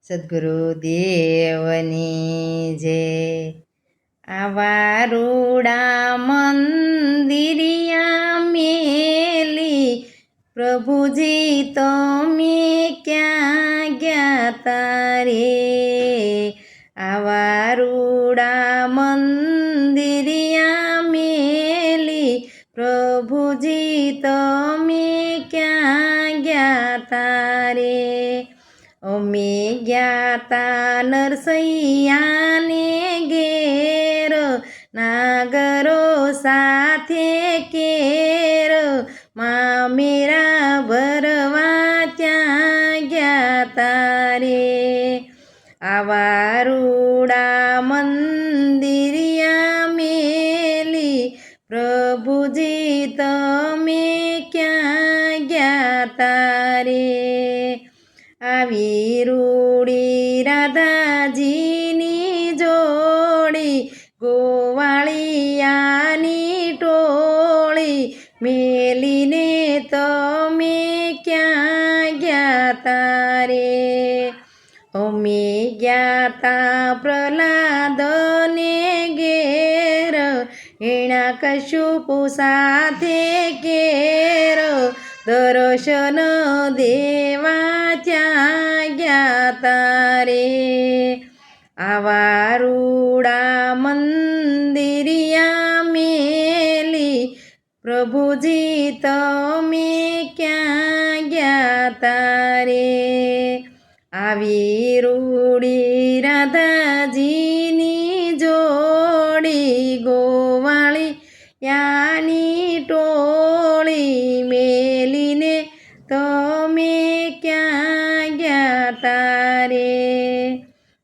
સદ્ગુરુદેવની જય. આવા રૂડા મંદિરિયા મેલી પ્રભુજી તમે ક્યાં ગયા તારે. આવા રૂડા મંદિરિયા મેલી પ્રભુજી તમે ક્યાં ગયા તારે. અમે ગયા તા નરસૈયાને ઘેર, નાગરો સાથે કેર, મામેરા ભરવા ત્યાં ગયા તારે. આવા રૂડા મંદિરિયા મેલી પ્રભુજી તમે ક્યાં ગયા તારે. આવી રૂડી રાધાજીની જોડી, ગોવાળિયાની ટોળી, મેલીને તમે ક્યાં ગયા તારે. અમે ગયા તા પ્રહલાદને ઘેર, એણા કશુપુ સાથે કેર, દર્શન દેવા ત્યાં ગયા તારે. આવા રૂડા મંદિરિયા મેલી પ્રભુજી તમે ક્યાં ગયા તારે. આવી રૂડી રાધાજીની જોડી, ગોવાળિયાની ટોળી, મેલીને તમે ક્યાં ગયા તારે.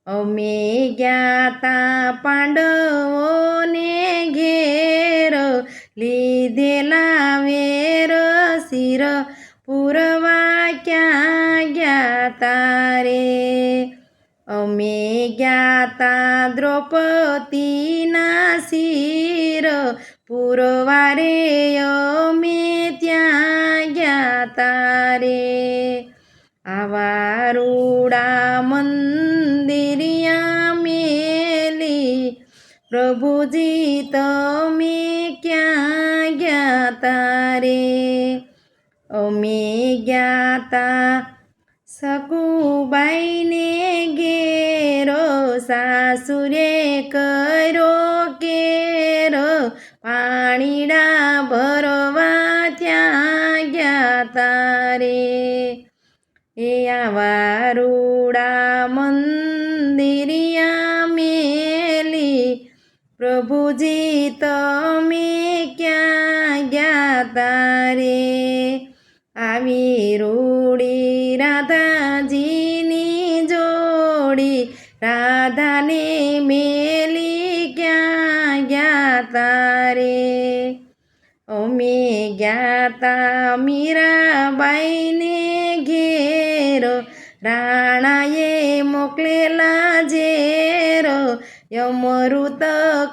અમે ગયા તા પાંડવોને ઘેર, લીધેલા વેર શિર પૂરવા ક્યાં ગયા તારે. અમે ગયા તા દ્રૌપદીના શિર પૂરવા રે, અમે ત્યાં ગયા તારે. આવા રૂડા મંદિરિયા મેલી પ્રભુજી તમે ક્યાં ગયા તારે. અમે ગયા તા સકુબાઈને ઘેરો, સાસુરે કર્યો કેરો, પાણીડા ભરવા ત્યાં ગયા તારે. એ આવા રૂડા મંદિરિયા મેલી પ્રભુજી તમે ક્યાં ગયા તારે. આવી રૂડી રાધાજીની જોડી, રાધાને મેલી ક્યાં ગયા તારે. અમે ગયા તા મીરાબાઈને ઘેર, રાણાએ મોકલેલા ઝેર, યમૃત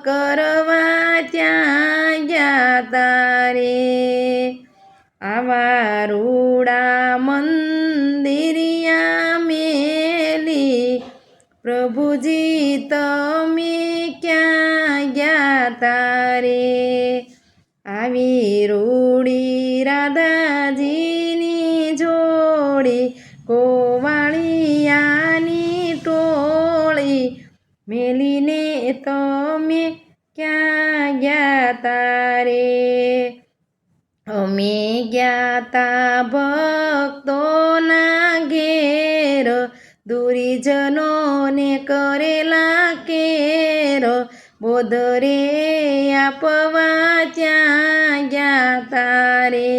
કરવા ત્યાં ગયા તારે. આવા રૂડા મંદિરિયા મેલી પ્રભુજી તમે ક્યાં ગયા તારે. આવી રૂડી રાધાજીની જોડી, ગોવાળિયાની ટોળી, મેલીને તમે ક્યાં ગયા તારે. અમે ગયા તા ભક્તોના ઘેર, દુરીજનોને કરેલા કેર, બોધરે આપવા ત્યાં ગયા તારે.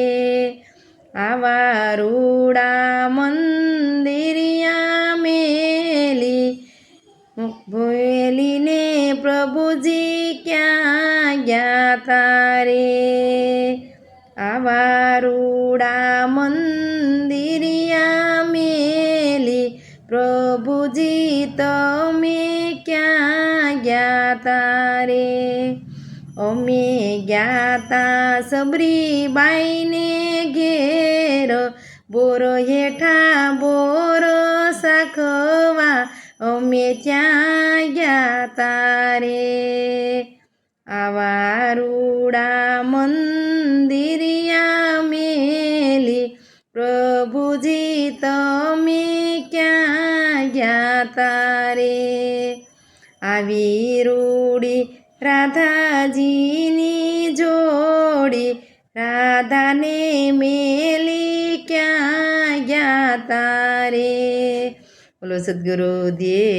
આવા રૂડા મંદિરિયા મેલી ભોયલીને પ્રભુજી ક્યાં ગયા તારે. આવા રૂડા મંદિરિયા મેલી પ્રભુજી તમે ક્યાં ગયા તારે. અમે ગયા તા સબરીબાઈને ઘેર, બોર હેઠા બોર શાખવા અમે ત્યાં ગયા તારે આવા રૂડા મંદિરિયા મેલી પ્રભુજી તમે ક્યાં ગયા તારે આવી રૂડી રાધાજીની જોડી રાધાને મેલી ક્યાં ગયા તારે બોલો સદગુરુદેવ